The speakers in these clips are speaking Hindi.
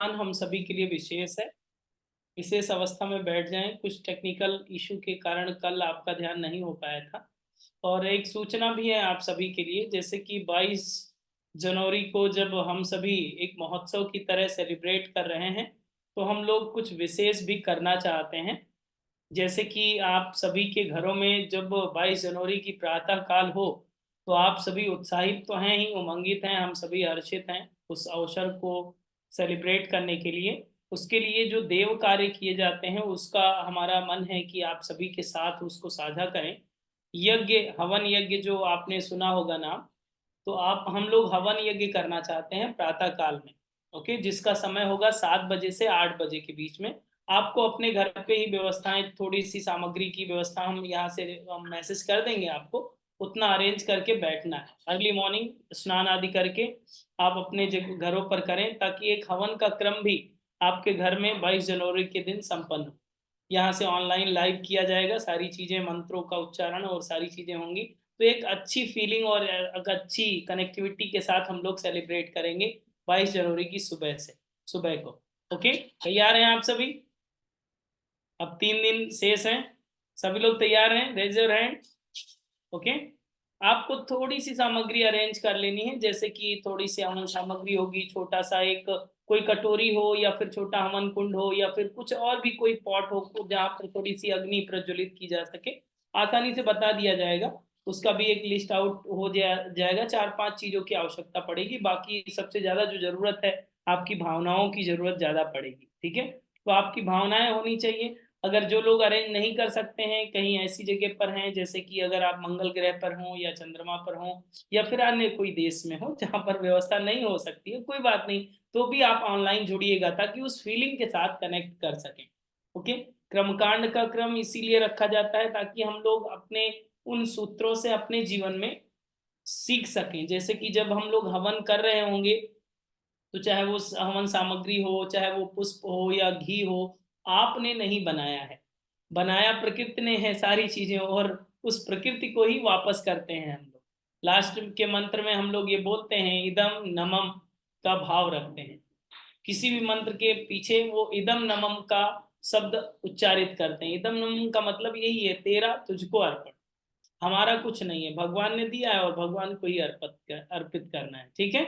हम सभी के लिए विशेष है। विशेष अवस्था में बैठ जाएं। कुछ टेक्निकल इशू के कारण कल आपका ध्यान नहीं हो पाया था। और एक सूचना भी है आप सभी के लिए, जैसे कि 22 जनवरी को जब हम सभी एक महोत्सव की तरह सेलिब्रेट कर रहे हैं, तो हम लोग कुछ विशेष भी करना चाहते हैं। जैसे कि आप सभी के घरों में जब 22 जनवरी की प्रातः काल हो, तो आप सभी उत्साहित तो हैं ही, उमंगित हैं, हम सभी हर्षित हैं उस अवसर को सेलिब्रेट करने के लिए। उसके लिए जो देव कार्य किए जाते हैं उसका हमारा मन है कि आप सभी के साथ उसको साझा करें। यज्ञ, हवन यज्ञ जो आपने सुना होगा नाम, तो आप हम लोग हवन यज्ञ करना चाहते हैं प्रातः काल में। ओके, जिसका समय होगा 7 बजे से 8 बजे के बीच में। आपको अपने घर पे ही व्यवस्थाएं, थोड़ी सी सामग्री की व्यवस्था हम यहाँ से मैसेज कर देंगे आपको, उतना अरेंज करके बैठना है। अर्ली मॉर्निंग स्नान आदि करके आप अपने घरों पर करें, ताकि एक हवन का क्रम भी आपके घर में 22 जनवरी के दिन संपन्न हो। यहाँ से ऑनलाइन लाइव किया जाएगा, सारी चीज़ें, मंत्रों का उच्चारण और सारी चीज़ें होंगी। तो एक अच्छी फीलिंग और एक अच्छी कनेक्टिविटी के साथ हम लोग सेलिब्रेट करेंगे 22 जनवरी की सुबह को। ओके, तैयार हैं आप सभी? अब 3 दिन शेष हैं। सभी लोग तैयार हैं? Raise your hand. ओके, आपको थोड़ी सी सामग्री अरेंज कर लेनी है, जैसे कि थोड़ी सी हवन सामग्री होगी, छोटा सा एक कोई कटोरी हो, या फिर छोटा हवन कुंड हो, या फिर कुछ और भी कोई पॉट हो जहाँ पर थोड़ी सी अग्नि प्रज्वलित की जा सके। आसानी से बता दिया जाएगा, उसका भी एक लिस्ट आउट हो जाएगा। 4-5 चीजों की आवश्यकता पड़ेगी, बाकी सबसे ज्यादा जो जरूरत है, आपकी भावनाओं की जरूरत ज्यादा पड़ेगी। ठीक है, तो आपकी भावनाएं होनी चाहिए। अगर जो लोग अरेंज नहीं कर सकते हैं, कहीं ऐसी जगह पर हैं, जैसे कि अगर आप मंगल ग्रह पर हों या चंद्रमा पर हों, या फिर अन्य कोई देश में हो जहां पर व्यवस्था नहीं हो सकती है, कोई बात नहीं, तो भी आप ऑनलाइन जुड़िएगा ताकि उस फीलिंग के साथ कनेक्ट कर सकें। ओके, क्रमकांड का क्रम इसीलिए रखा जाता है ताकि हम लोग अपने उन सूत्रों से अपने जीवन में सीख सकें। जैसे कि जब हम लोग हवन कर रहे होंगे, तो चाहे वो हवन सामग्री हो, चाहे वो पुष्प हो या घी हो, आपने नहीं बनाया है, बनाया प्रकृति ने है सारी चीजें, और उस प्रकृति को ही वापस करते हैं हम लोग। लास्ट के मंत्र में हम लोग ये बोलते हैं, इदम नमम का भाव रखते हैं। किसी भी मंत्र के पीछे वो इदम नमम का शब्द उच्चारित करते हैं। इदम नमम का मतलब यही है, तेरा तुझको अर्पण, हमारा कुछ नहीं है, भगवान ने दिया है और भगवान को ही अर्पित करना है। ठीक है,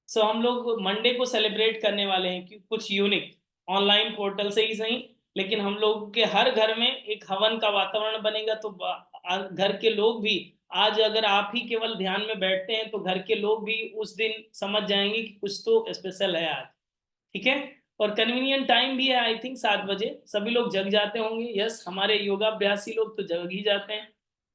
सो हम लोग मंडे को सेलिब्रेट करने वाले हैं कि कुछ यूनिक ऑनलाइन पोर्टल से ही सही, लेकिन हम लोग के हर घर में एक हवन का वातावरण बनेगा। तो घर के लोग भी, आज अगर आप ही केवल ध्यान में बैठते हैं, तो घर के लोग भी उस दिन समझ जाएंगे कि कुछ तो स्पेशल है आज। ठीक है, और कन्वीनियंट टाइम भी है, आई थिंक 7 बजे सभी लोग जग जाते होंगे। यस, हमारे योगाभ्यासी लोग तो जग ही जाते हैं।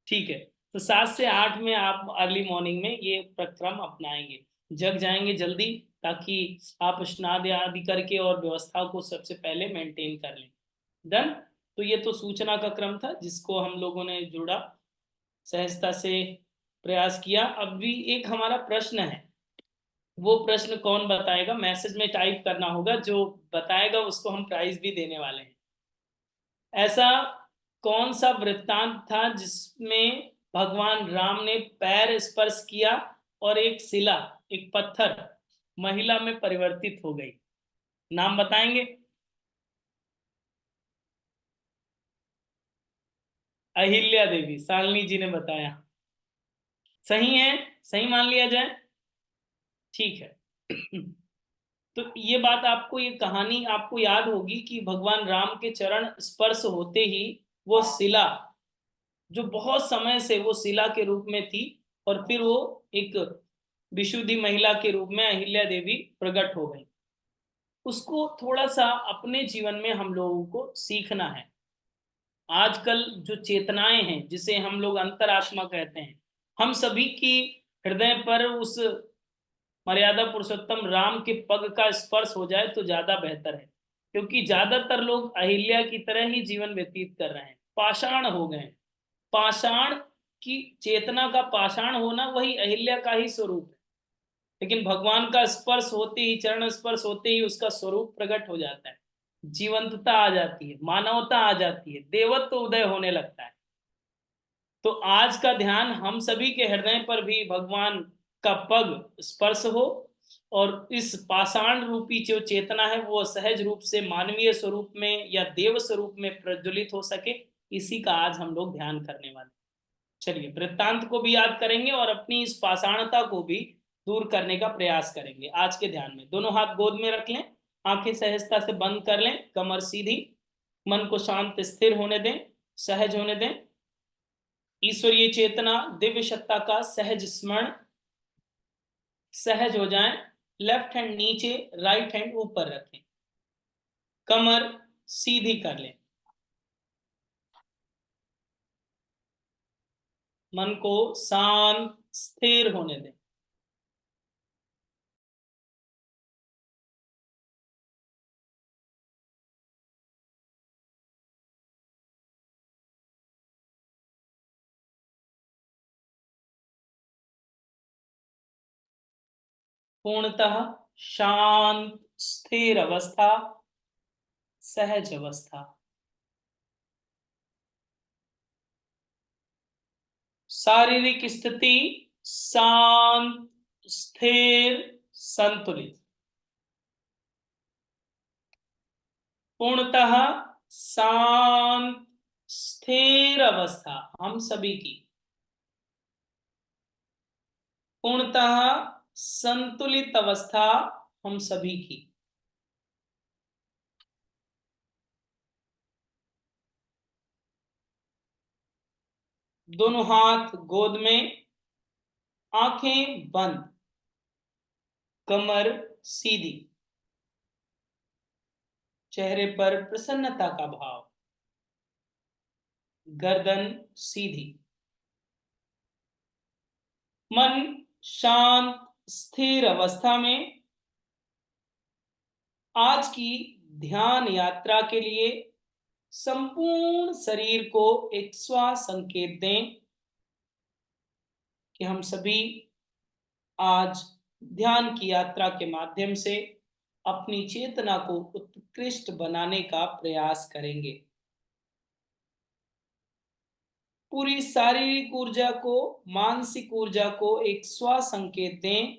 ठीक है, तो 7 से 8 में आप अर्ली मॉर्निंग में ये प्रक्रम अपनाएंगे, जग जाएंगे जल्दी, ताकि आप स्नान आदि करके और व्यवस्था को सबसे पहले मेंटेन कर लें। डन। तो ये तो सूचना का क्रम था जिसको हम लोगों ने जुड़ा, सहजता से प्रयास किया। अब भी एक हमारा प्रश्न है, वो प्रश्न कौन बताएगा? मैसेज में टाइप करना होगा, जो बताएगा उसको हम प्राइज भी देने वाले हैं। ऐसा कौन सा वृत्तांत था जिसमें भगवान राम ने पैर स्पर्श किया और एक शिला, एक पत्थर महिला में परिवर्तित हो गई? नाम बताएंगे? अहिल्या देवी, शालिनी जी ने बताया। सही है, सही मान लिया जाए। ठीक है। तो ये बात आपको, ये कहानी आपको याद होगी कि भगवान राम के चरण स्पर्श होते ही वो शिला, जो बहुत समय से वो शिला के रूप में थी, और फिर वो एक विशुद्धि महिला के रूप में अहिल्या देवी प्रकट हो गई। उसको थोड़ा सा अपने जीवन में हम लोगों को सीखना है। आजकल जो चेतनाएं हैं, जिसे हम लोग अंतरात्मा कहते हैं, हम सभी की हृदय पर उस मर्यादा पुरुषोत्तम राम के पग का स्पर्श हो जाए तो ज्यादा बेहतर है। क्योंकि ज्यादातर लोग अहिल्या की तरह ही जीवन व्यतीत कर रहे हैं, पाषाण हो गए हैं। पाषाण की चेतना का पाषाण होना वही अहिल्या का ही स्वरूप है, लेकिन भगवान का स्पर्श होते ही, चरण स्पर्श होते ही उसका स्वरूप प्रकट हो जाता है, जीवंतता आ जाती है, मानवता आ जाती है, देवत्व उदय होने लगता है। तो आज का ध्यान हम सभी के हृदय पर भी भगवान का पग स्पर्श हो, और इस पाषाण रूपी जो चेतना है वो सहज रूप से मानवीय स्वरूप में या देव स्वरूप में प्रज्वलित हो सके, इसी का आज हम लोग ध्यान करने वाले हैं। चलिए, वृत्तांत को भी याद करेंगे और अपनी इस पाषाणता को भी दूर करने का प्रयास करेंगे। आज के ध्यान में दोनों हाथ गोद में रख लें, आंखें सहजता से बंद कर लें, कमर सीधी, मन को शांत स्थिर होने दें, सहज होने दें। ईश्वरीय चेतना दिव्य सत्ता का सहज स्मरण, सहज हो जाएं। लेफ्ट हैंड नीचे, राइट हैंड ऊपर रखें, कमर सीधी कर लें, मन को शांत स्थिर होने दें। पूर्णतः शांत स्थिर अवस्था, सहज अवस्था। शारीरिक स्थिति शांत, स्थिर, संतुलित। पूर्णतः शांत स्थिर अवस्था हम सभी की, पूर्णतः संतुलित अवस्था हम सभी की। दोनों हाथ गोद में, आंखें बंद, कमर सीधी, चेहरे पर प्रसन्नता का भाव, गर्दन सीधी, मन शांत स्थिर अवस्था में। आज की ध्यान यात्रा के लिए संपूर्ण शरीर को एक स्व संकेत दें कि हम सभी आज ध्यान की यात्रा के माध्यम से अपनी चेतना को उत्कृष्ट बनाने का प्रयास करेंगे। पूरी शारीरिक ऊर्जा को, मानसिक ऊर्जा को एक स्व संकेत दें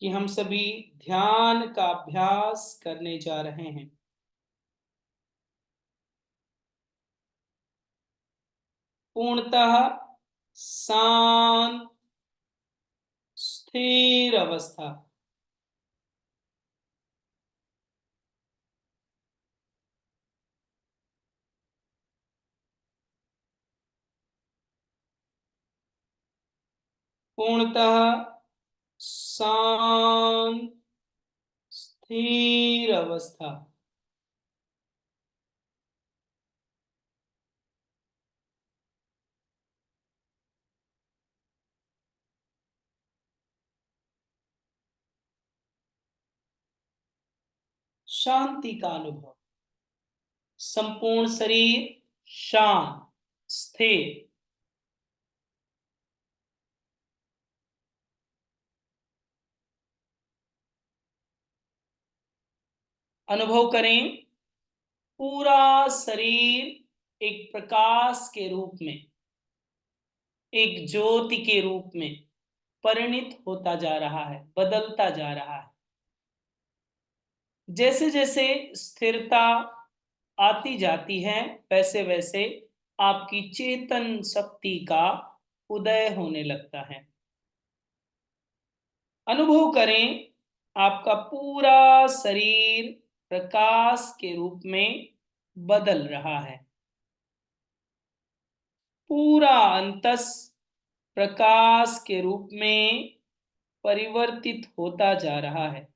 कि हम सभी ध्यान का अभ्यास करने जा रहे हैं। पूर्णतः शांत स्थिर अवस्था, पूर्णतः शांत स्थिर अवस्था। शांति का अनुभव, संपूर्ण शरीर शांत स्थिर। अनुभव करें पूरा शरीर एक प्रकाश के रूप में, एक ज्योति के रूप में परिणित होता जा रहा है, बदलता जा रहा है। जैसे जैसे स्थिरता आती जाती है, वैसे वैसे आपकी चेतन शक्ति का उदय होने लगता है। अनुभव करें आपका पूरा शरीर प्रकाश के रूप में बदल रहा है, पूरा अंतस प्रकाश के रूप में परिवर्तित होता जा रहा है,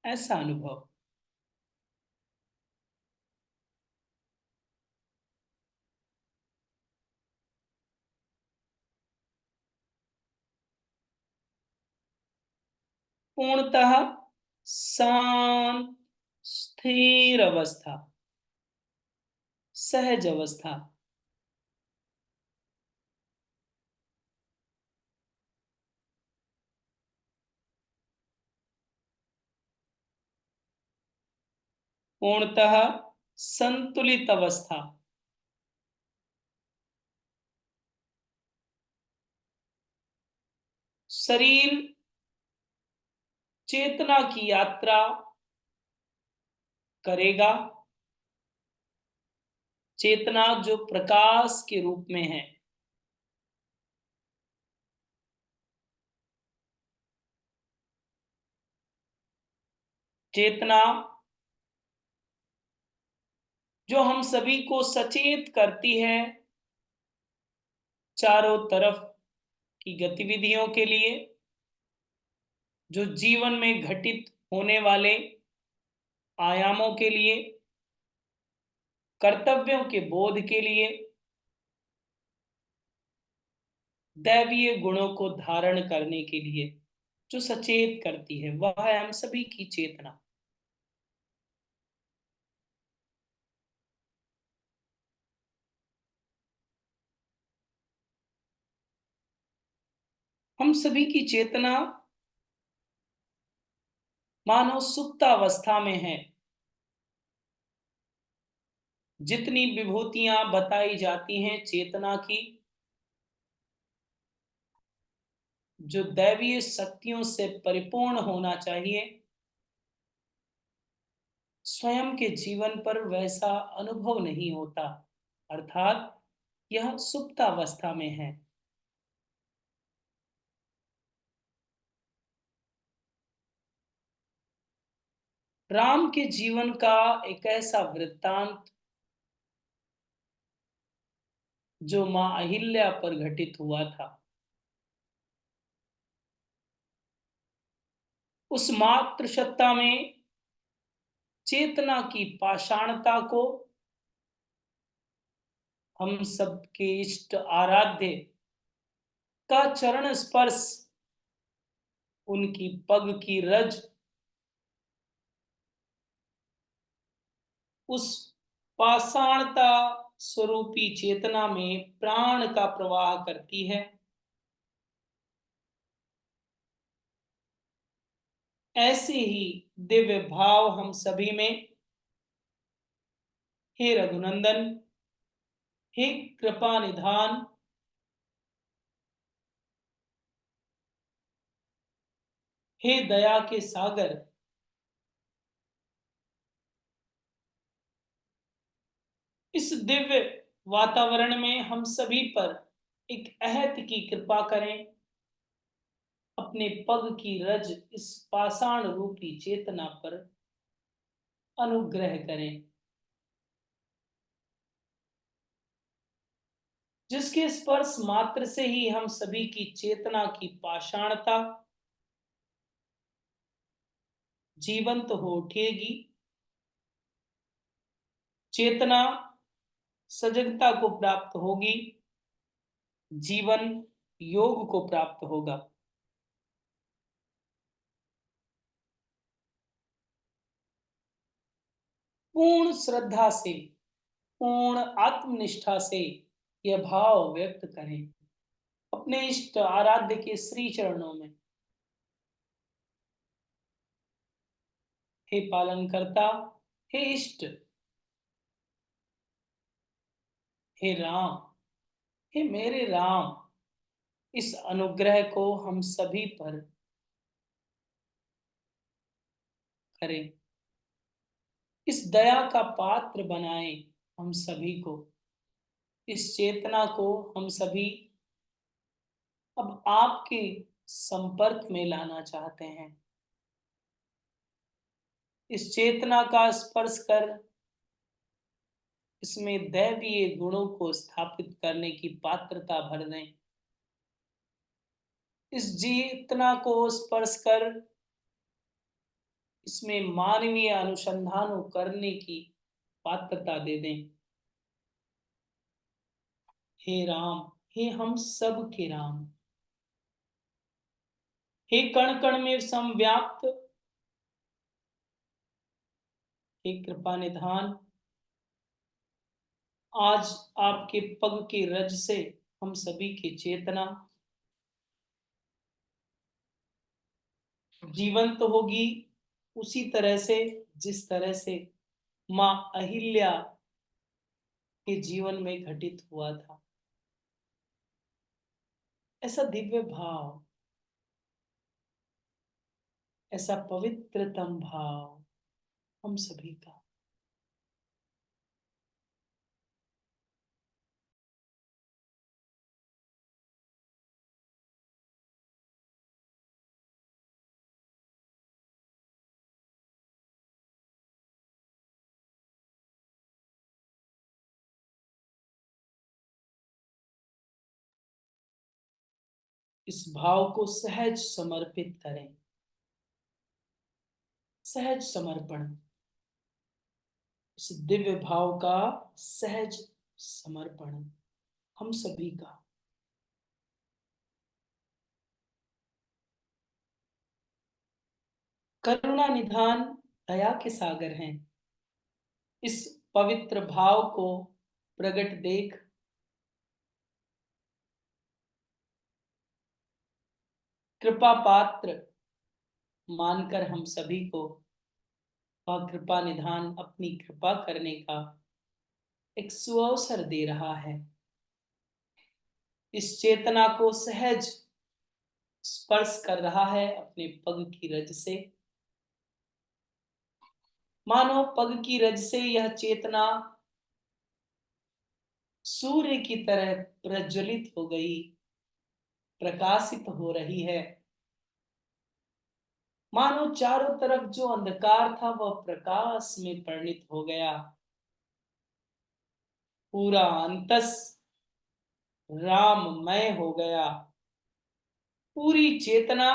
ऐसा अनुभव। पूर्णतः शांत स्थिर अवस्था, सहज अवस्था। पूर्णतः संतुलित अवस्था, शरीर चेतना की यात्रा करेगा। चेतना जो प्रकाश के रूप में है, चेतना जो हम सभी को सचेत करती है चारों तरफ की गतिविधियों के लिए, जो जीवन में घटित होने वाले आयामों के लिए, कर्तव्यों के बोध के लिए, दैवीय गुणों को धारण करने के लिए जो सचेत करती है, वह है हम सभी की चेतना। हम सभी की चेतना मानो सुप्तावस्था में है। जितनी विभूतियां बताई जाती हैं चेतना की, जो दैवीय शक्तियों से परिपूर्ण होना चाहिए, स्वयं के जीवन पर वैसा अनुभव नहीं होता, अर्थात यह सुप्तावस्था में है। राम के जीवन का एक ऐसा वृत्तांत जो मां अहिल्या पर घटित हुआ था, उस मातृसत्ता में चेतना की पाषाणता को हम सबके इष्ट आराध्य का चरण स्पर्श, उनकी पग की रज, उस पाषाणता स्वरूपी चेतना में प्राण का प्रवाह करती है। ऐसे ही दिव्य भाव हम सभी में, हे रघुनंदन, हे कृपा निधान, हे दया के सागर, इस दिव्य वातावरण में हम सभी पर एक अहत की कृपा करें। अपने पग की रज इस पाषाण रूपी चेतना पर अनुग्रह करें, जिसके स्पर्श मात्र से ही हम सभी की चेतना की पाषाणता जीवंत हो उठेगी। चेतना सजगता को प्राप्त होगी, जीवन योग को प्राप्त होगा। पूर्ण श्रद्धा से, पूर्ण आत्मनिष्ठा से यह भाव व्यक्त करें अपने इष्ट आराध्य के श्री चरणों में। हे पालन करता, हे इष्ट, हे राम, हे मेरे राम, इस अनुग्रह को हम सभी पर करें। इस दया का पात्र बनाएं हम सभी को। इस चेतना को हम सभी अब आपके संपर्क में लाना चाहते हैं। इस चेतना का स्पर्श कर इसमें दैवीय गुणों को स्थापित करने की पात्रता भर दें। इस चेतना को स्पर्श कर इसमें मानवीय अनुसंधानों करने की पात्रता दे दें। हे राम, हे हम सब के राम, हे कण कण में समव्याप्त, हे कृपा निधान, आज आपके पग की रज से हम सभी की चेतना जीवंत होगी, उसी तरह से जिस तरह से मां अहिल्या के जीवन में घटित हुआ था। ऐसा दिव्य भाव ऐसा पवित्रतम भाव हम सभी का। इस भाव को सहज समर्पित करें। सहज समर्पण, इस दिव्य भाव का सहज समर्पण हम सभी का। करुणा निधान दया के सागर हैं। इस पवित्र भाव को प्रकट देख कृपा पात्र मानकर हम सभी को वह कृपा निधान अपनी कृपा करने का एक सुअवसर दे रहा है। इस चेतना को सहज स्पर्श कर रहा है अपने पग की रज से। मानो पग की रज से यह चेतना सूर्य की तरह प्रज्वलित हो गई, प्रकाशित हो रही है। मानो चारों तरफ जो अंधकार था वह प्रकाश में परिणित हो गया। पूरा अंतस राममय हो गया। पूरी चेतना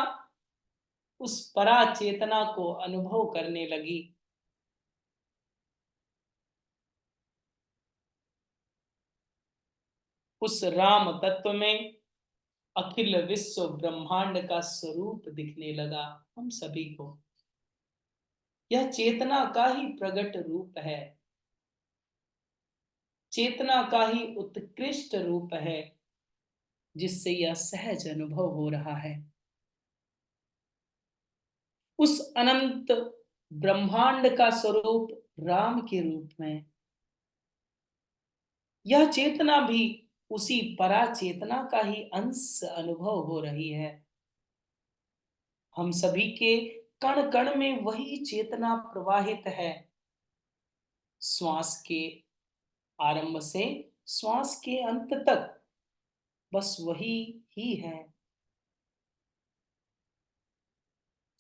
उस परा चेतना को अनुभव करने लगी। उस राम तत्व में अखिल विश्व ब्रह्मांड का स्वरूप दिखने लगा हम सभी को। यह चेतना का ही प्रगट रूप है, चेतना का ही उत्कृष्ट रूप है, जिससे यह सहज अनुभव हो रहा है। उस अनंत ब्रह्मांड का स्वरूप राम के रूप में यह चेतना भी उसी परा चेतना का ही अंश अनुभव हो रही है। हम सभी के कण कण में वही चेतना प्रवाहित है। श्वास के आरंभ से श्वास के अंत तक बस वही ही है।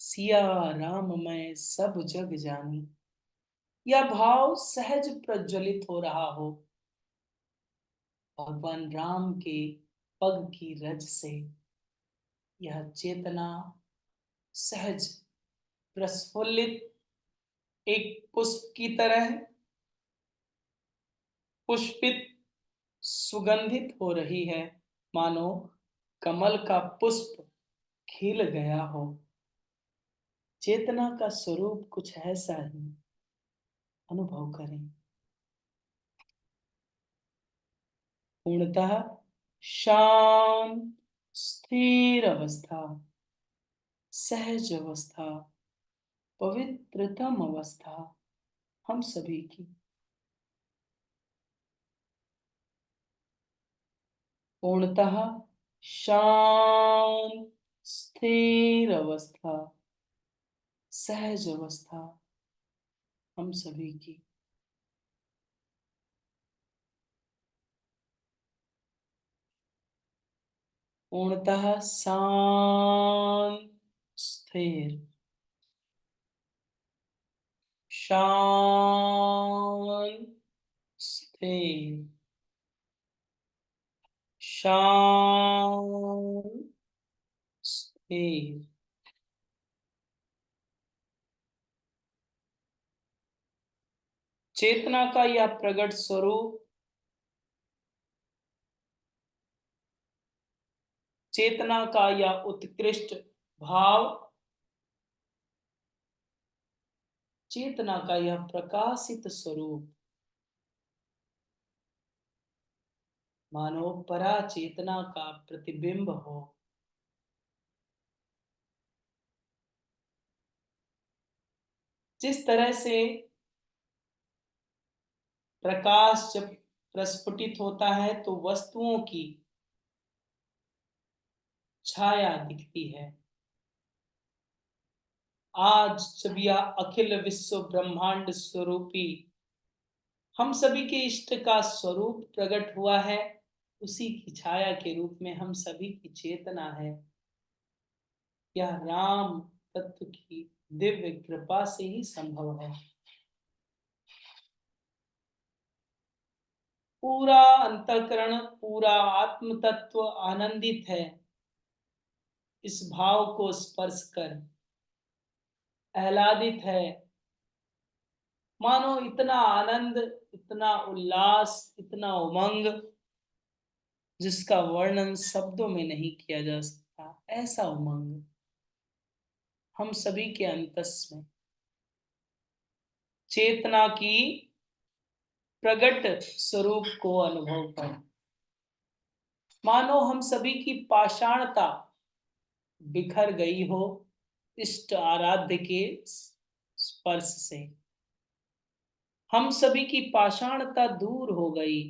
सिया राम मैं सब जग जानी, यह भाव सहज प्रज्वलित हो रहा हो भगवान राम के पग की रज से। यह चेतना सहज प्रस्फुल्लित एक पुष्प की तरह पुष्पित सुगंधित हो रही है। मानो कमल का पुष्प खिल गया हो। चेतना का स्वरूप कुछ ऐसा ही अनुभव करें। पूर्णतः शांत स्थिर अवस्था, सहज अवस्था, पवित्रतम अवस्था हम सभी की। पूर्णतः शांत स्थिर अवस्था, सहज अवस्था हम सभी की। पूर्णतः शांत स्थिर, शांत स्थिर, शांत स्थिर। चेतना का यह प्रगट स्वरूप, चेतना का यह उत्कृष्ट भाव, चेतना का यह प्रकाशित स्वरूप मानो परा चेतना का प्रतिबिंब हो। जिस तरह से प्रकाश जब प्रस्फुटित होता है तो वस्तुओं की छाया दिखती है, आज जब यह अखिल विश्व ब्रह्मांड स्वरूपी हम सभी के इष्ट का स्वरूप प्रकट हुआ है, उसी की छाया के रूप में हम सभी की चेतना है। यह राम तत्व की दिव्य कृपा से ही संभव है। पूरा अंतःकरण, पूरा आत्म तत्व आनंदित है इस भाव को स्पर्श कर, आह्लादित है। मानो इतना आनंद, इतना उल्लास, इतना उमंग जिसका वर्णन शब्दों में नहीं किया जा सकता। ऐसा उमंग हम सभी के अंतस में चेतना की प्रगट स्वरूप को अनुभव कर, मानो हम सभी की पाषाणता बिखर गई हो इष्ट आराध्य के स्पर्श से। हम सभी की पाषाणता दूर हो गई,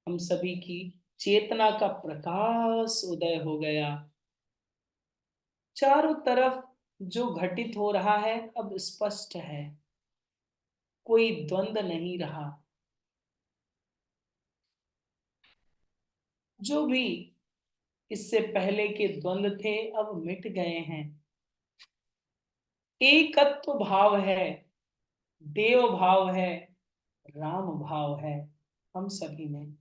हम सभी की चेतना का प्रकाश उदय हो गया। चारों तरफ जो घटित हो रहा है अब स्पष्ट है, कोई द्वंद्व नहीं रहा। जो भी इससे पहले के द्वंद्व थे अब मिट गए हैं। एकत्व भाव है, देव भाव है, राम भाव है हम सभी में।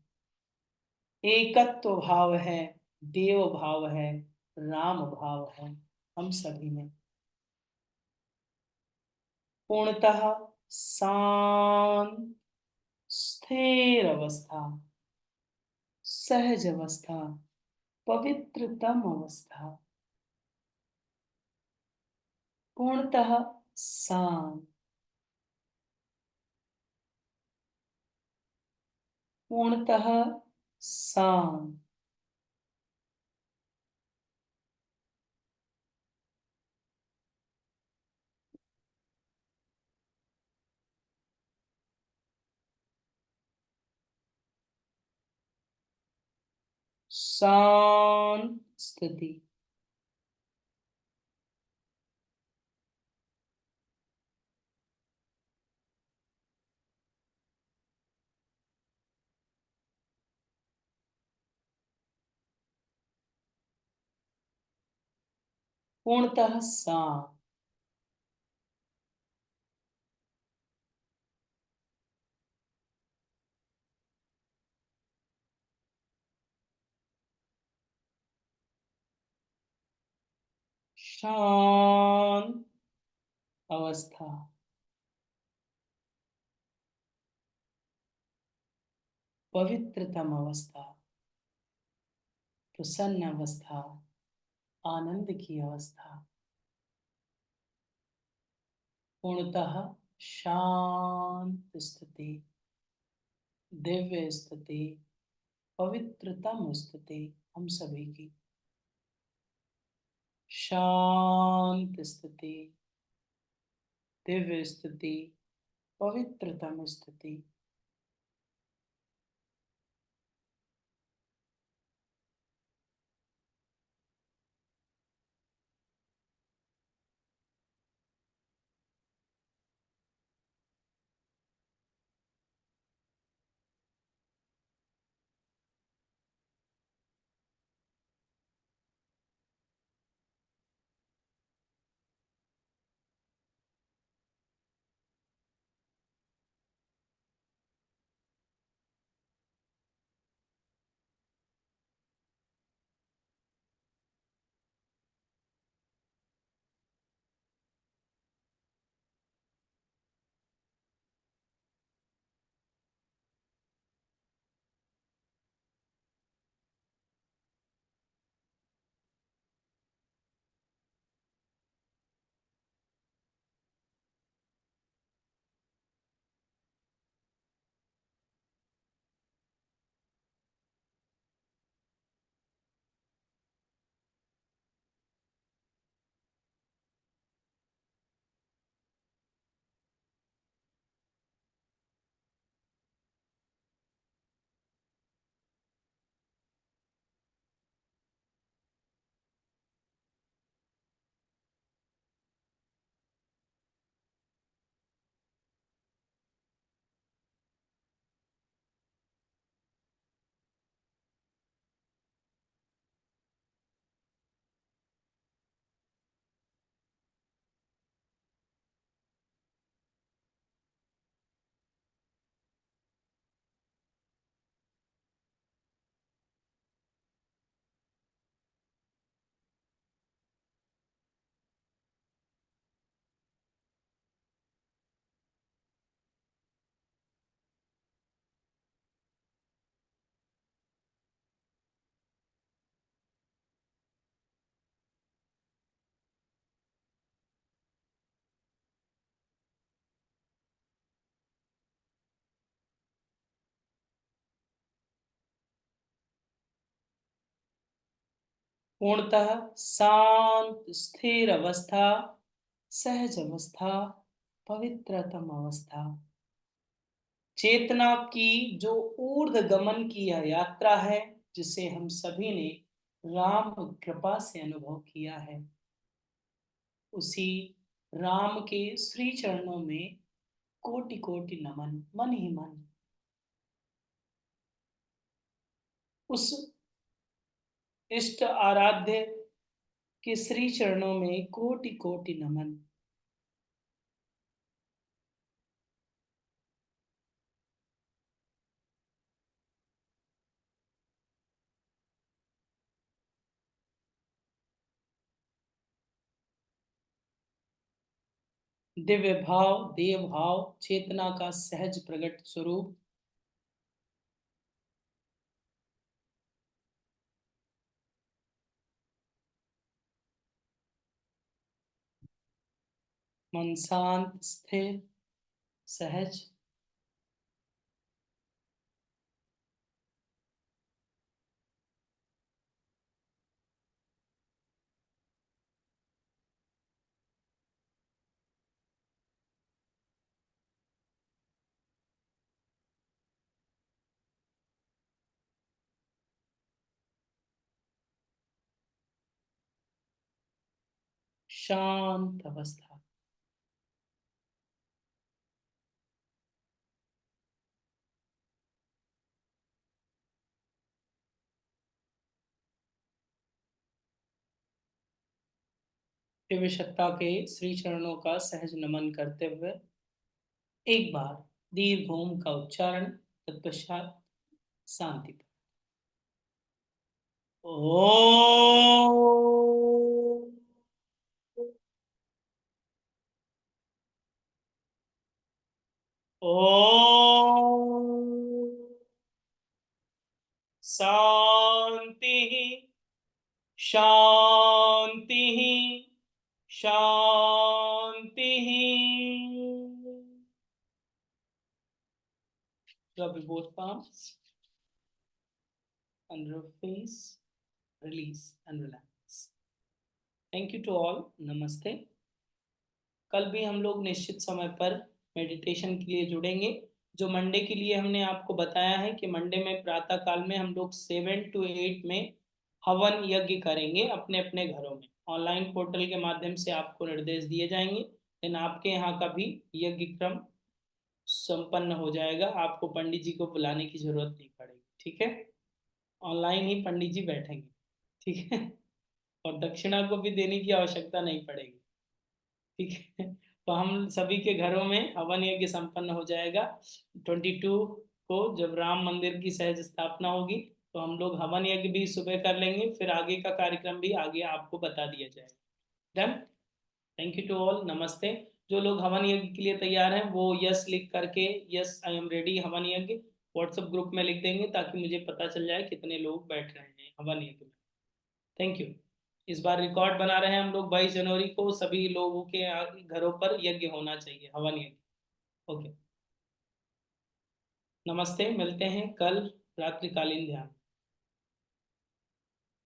एकत्व भाव है, देव भाव है, राम भाव है हम सभी में। पूर्णतः शांत, स्थिर अवस्था, सहज अवस्था, पवित्रतम अवस्था। पूर्णतः शांत, पूर्णतः शांत, शांत स्थिति। पूर्णतः शांत, शांत अवस्था, पवित्रतम अवस्था, प्रसन्न अवस्था, आनंद की अवस्था। पूर्णतः शांत स्थिति, दिव्य स्थिति, पवित्रतम स्थिति हम सभी की। शांत स्थिति, दिव्य स्थिति, पवित्रतम स्थिति। पूर्णतः शांत स्थिर अवस्था, सहज अवस्था, पवित्रतम अवस्था। चेतना की जो ऊर्ध्व गमन की यह यात्रा है, जिसे हम सभी ने राम कृपा से अनुभव किया है, उसी राम के श्री चरणों में कोटि कोटि नमन, मन ही मन। उस इष्ट आराध्य के श्री चरणों में कोटि कोटि नमन। दिव्य भाव, देव भाव, चेतना का सहज प्रकट स्वरूप, मन शांत स्थिर सहज। शांत अवस्था। दिव्य सत्ता के श्री चरणों का सहज नमन करते हुए एक बार दीर्घ ओम का उच्चारण, तत्पश्चात शांति। ओम। ओम शांति, शांति, शांति। Rub both palms under your face, release and relax. Thank you to all. नमस्ते। कल भी हम लोग निश्चित समय पर मेडिटेशन के लिए जुड़ेंगे। जो मंडे के लिए हमने आपको बताया है कि मंडे में प्रातः काल में हम लोग 7 to 8 में हवन यज्ञ करेंगे अपने अपने घरों में। ऑनलाइन पोर्टल के माध्यम से आपको निर्देश दिए जाएंगे, लेकिन आपके यहाँ का भी यज्ञ क्रम संपन्न हो जाएगा। आपको पंडित जी को बुलाने की जरूरत नहीं पड़ेगी, ठीक है। ऑनलाइन ही पंडित जी बैठेंगे, ठीक है। और दक्षिणा को भी देने की आवश्यकता नहीं पड़ेगी, ठीक है। तो हम सभी के घरों में हवन यज्ञ संपन्न हो जाएगा। 22 को जब राम मंदिर की सहज स्थापना होगी, तो हम लोग हवन यज्ञ भी सुबह कर लेंगे, फिर आगे का कार्यक्रम भी आगे आपको बता दिया जाएगा। Done. Thank you to all. नमस्ते। जो लोग हवन यज्ञ के लिए तैयार हैं वो यस लिख करके, यस आई एम रेडी हवन यज्ञ, व्हाट्सएप ग्रुप में लिख देंगे, ताकि मुझे पता चल जाए कितने लोग बैठ रहे हैं हवन यज्ञ में। Thank you. इस बार रिकॉर्ड बना रहे हैं हम लोग, 22 जनवरी को सभी लोगों के घरों पर यज्ञ होना चाहिए, हवन यज्ञ। ओके। नमस्ते, मिलते हैं कल रात्रिकालीन ध्यान।